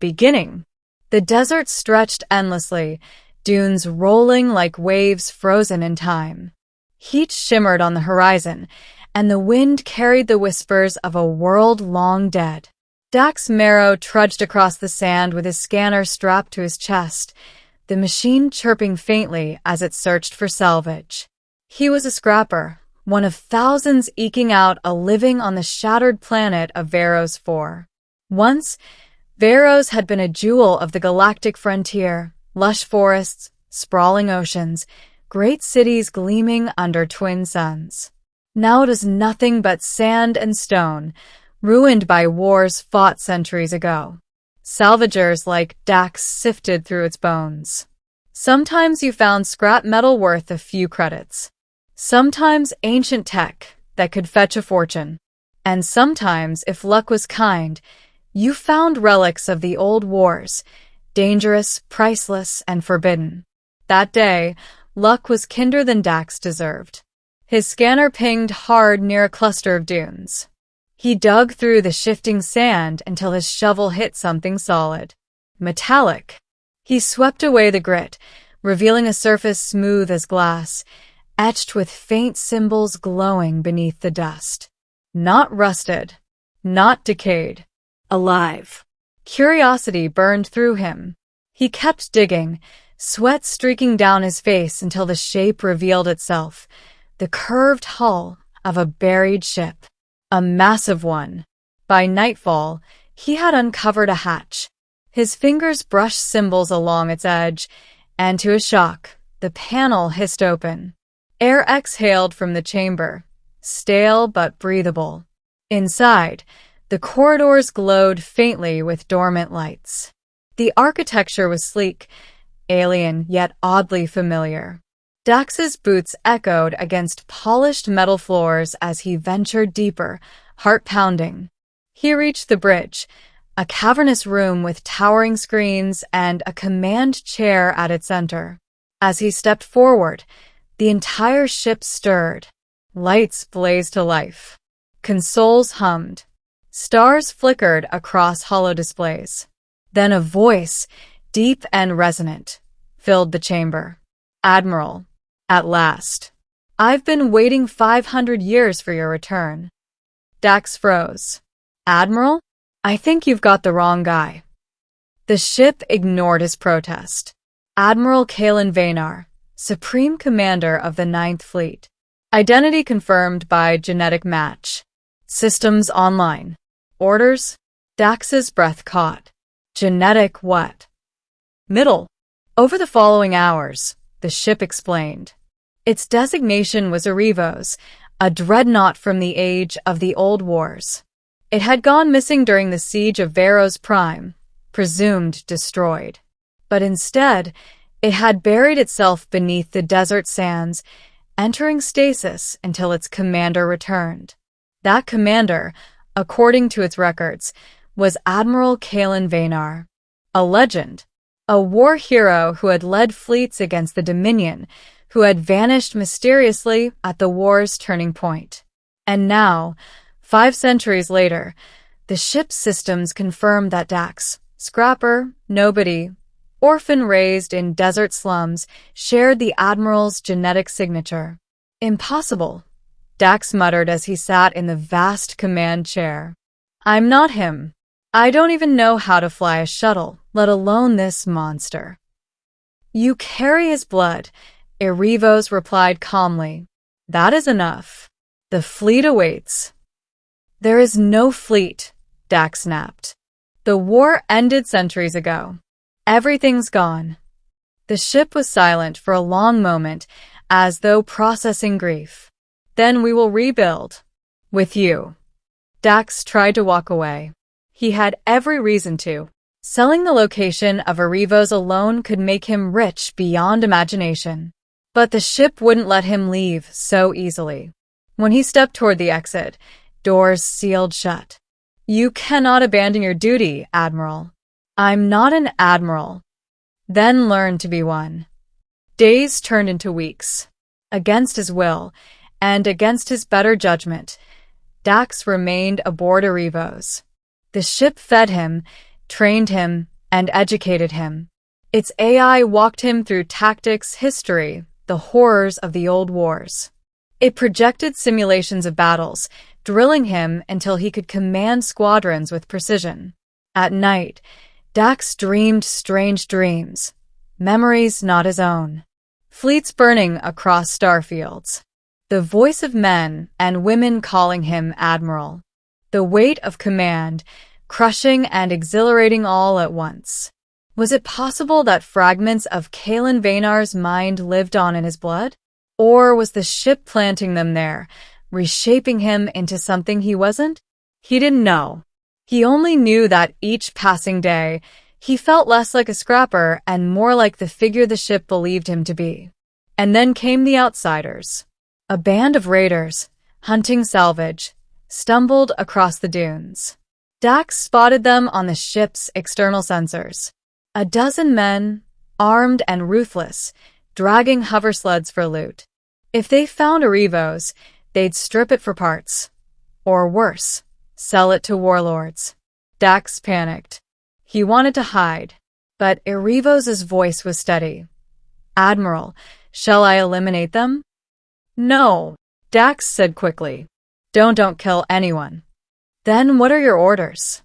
beginning. The desert stretched endlessly, dunes rolling like waves frozen in time. Heat shimmered on the horizon, and the wind carried the whispers of a world long dead. Dax Marrow trudged across the sand with his scanner strapped to his chest, the machine chirping faintly as it searched for salvage. He was a scrapper, one of thousands eking out a living on the shattered planet of Varos 4. Once, Varos had been a jewel of the galactic frontier, lush forests, sprawling oceans, great cities gleaming under twin suns. Now it is nothing but sand and stone, ruined by wars fought centuries ago. Salvagers like Dax sifted through its bones. Sometimes you found scrap metal worth a few credits. Sometimes ancient tech that could fetch a fortune. And sometimes, if luck was kind, you found relics of the old wars, dangerous, priceless, and forbidden. That day, luck was kinder than Dax deserved. His scanner pinged hard near a cluster of dunes. He dug through the shifting sand until his shovel hit something solid. Metallic. He swept away the grit, revealing a surface smooth as glass, etched with faint symbols glowing beneath the dust. Not rusted. Not decayed. Alive. Curiosity burned through him. He kept digging, sweat streaking down his face until the shape revealed itself, the curved hull of a buried ship. A massive one. By nightfall, he had uncovered a hatch. His fingers brushed symbols along its edge, and to his shock, the panel hissed open. Air exhaled from the chamber, stale but breathable. Inside, the corridors glowed faintly with dormant lights. The architecture was sleek, alien yet oddly familiar. Dax's boots echoed against polished metal floors as he ventured deeper, heart pounding. He reached the bridge, a cavernous room with towering screens and a command chair at its center. As he stepped forward, the entire ship stirred. Lights blazed to life. Consoles hummed. Stars flickered across holodisplays. Then a voice, deep and resonant, filled the chamber. "Admiral, at last. I've been waiting 500 years for your return." Dax froze. "Admiral? I think you've got the wrong guy." The ship ignored his protest. Admiral Kalen Vaynar, Supreme Commander of the Ninth Fleet. Identity confirmed by genetic match. Systems online. Orders? Dax's breath caught. Genetic what? Middle. Over the following hours, the ship explained. Its designation was Arivos, a dreadnought from the age of the Old Wars. It had gone missing during the siege of Varos Prime, presumed destroyed. But instead, it had buried itself beneath the desert sands, entering stasis until its commander returned. That commander, according to its records, was Admiral Kalen Vaynar, a legend, a war hero who had led fleets against the Dominion, who had vanished mysteriously at the war's turning point. And now, 5 centuries later, the ship's systems confirmed that Dax, scrapper, nobody, orphan raised in desert slums, shared the Admiral's genetic signature. "Impossible," Dax muttered as he sat in the vast command chair. "I'm not him. I don't even know how to fly a shuttle, let alone this monster." "You carry his blood," Arivos replied calmly. "That is enough. The fleet awaits." "There is no fleet," Dax snapped. "The war ended centuries ago. Everything's gone." The ship was silent for a long moment, as though processing grief. "Then we will rebuild. With you." Dax tried to walk away. He had every reason to. Selling the location of Arivos alone could make him rich beyond imagination. But the ship wouldn't let him leave so easily. When he stepped toward the exit, doors sealed shut. "You cannot abandon your duty, Admiral." "I'm not an admiral." "Then learn to be one." Days turned into weeks. Against his will, and against his better judgment, Dax remained aboard Arivos. The ship fed him, trained him, and educated him. Its AI walked him through tactics, history, the horrors of the old wars. It projected simulations of battles, drilling him until he could command squadrons with precision. At night, Dax dreamed strange dreams, memories not his own. Fleets burning across starfields. The voice of men and women calling him Admiral. The weight of command, crushing and exhilarating all at once. Was it possible that fragments of Kalen Vaynar's mind lived on in his blood? Or was the ship planting them there, reshaping him into something he wasn't? He didn't know. He only knew that each passing day, he felt less like a scrapper and more like the figure the ship believed him to be. And then came the outsiders. A band of raiders, hunting salvage, stumbled across the dunes. Dax spotted them on the ship's external sensors. A dozen men, armed and ruthless, dragging hover sleds for loot. If they found a Revos, they'd strip it for parts. Or worse, sell it to warlords. Dax panicked. He wanted to hide, but Erevos' voice was steady. Admiral, shall I eliminate them? No, Dax said quickly. Don't kill anyone. Then what are your orders?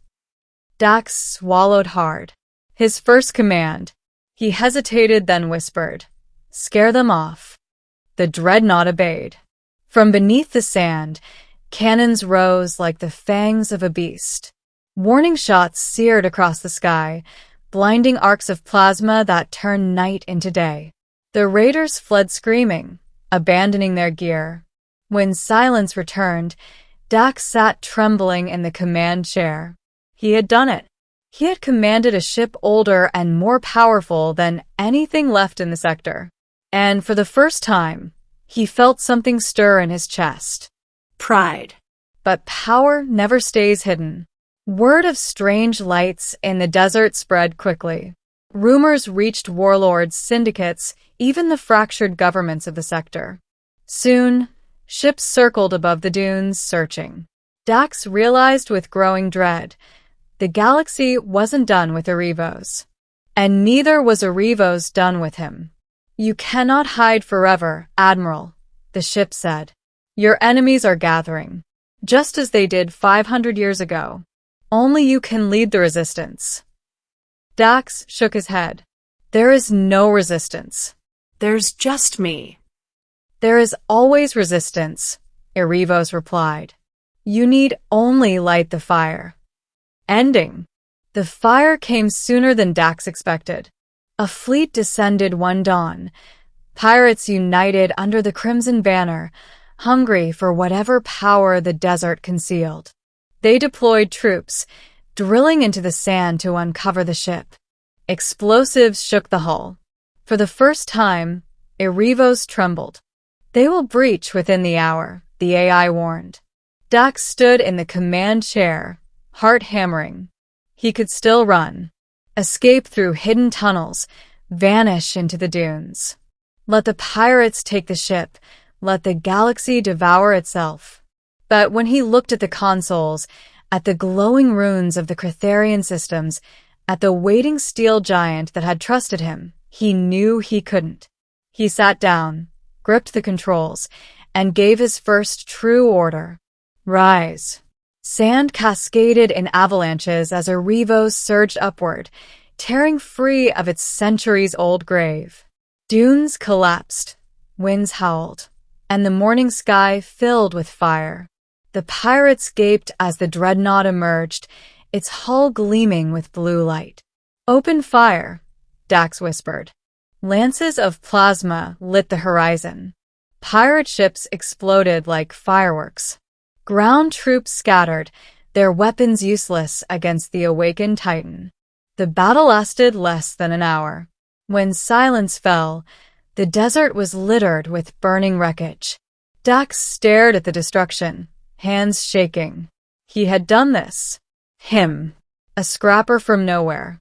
Dax swallowed hard. His first command. He hesitated, then whispered. Scare them off. The dreadnought obeyed. From beneath the sand, cannons rose like the fangs of a beast. Warning shots seared across the sky, blinding arcs of plasma that turned night into day. The raiders fled screaming, abandoning their gear. When silence returned, Dax sat trembling in the command chair. He had done it. He had commanded a ship older and more powerful than anything left in the sector. And for the first time, he felt something stir in his chest. Pride. But power never stays hidden. Word of strange lights in the desert spread quickly. Rumors reached warlords, syndicates, even the fractured governments of the sector. Soon, ships circled above the dunes, searching. Dax realized with growing dread, the galaxy wasn't done with Erevos. And neither was Erevos done with him. You cannot hide forever, Admiral, the ship said. Your enemies are gathering, just as they did 500 years ago. Only you can lead the resistance. Dax shook his head. There is no resistance. There's just me. There is always resistance, Erevos replied. You need only light the fire. Ending. The fire came sooner than Dax expected. A fleet descended one dawn. Pirates united under the crimson banner, hungry for whatever power the desert concealed. They deployed troops, drilling into the sand to uncover the ship. Explosives shook the hull. For the first time, Erevos trembled. They will breach within the hour, the AI warned. Dax stood in the command chair, heart hammering. He could still run, escape through hidden tunnels, vanish into the dunes. Let the pirates take the ship, let the galaxy devour itself. But when he looked at the consoles, at the glowing runes of the Cretharian systems, at the waiting steel giant that had trusted him, he knew he couldn't. He sat down, gripped the controls, and gave his first true order. Rise. Sand cascaded in avalanches as Erevos surged upward, tearing free of its centuries-old grave. Dunes collapsed, winds howled, and the morning sky filled with fire. The pirates gaped as the dreadnought emerged, its hull gleaming with blue light. Open fire, Dax whispered. Lances of plasma lit the horizon. Pirate ships exploded like fireworks. Ground troops scattered, their weapons useless against the awakened Titan. The battle lasted less than an hour. When silence fell, the desert was littered with burning wreckage. Dax stared at the destruction, hands shaking. He had done this. Him, a scrapper from nowhere,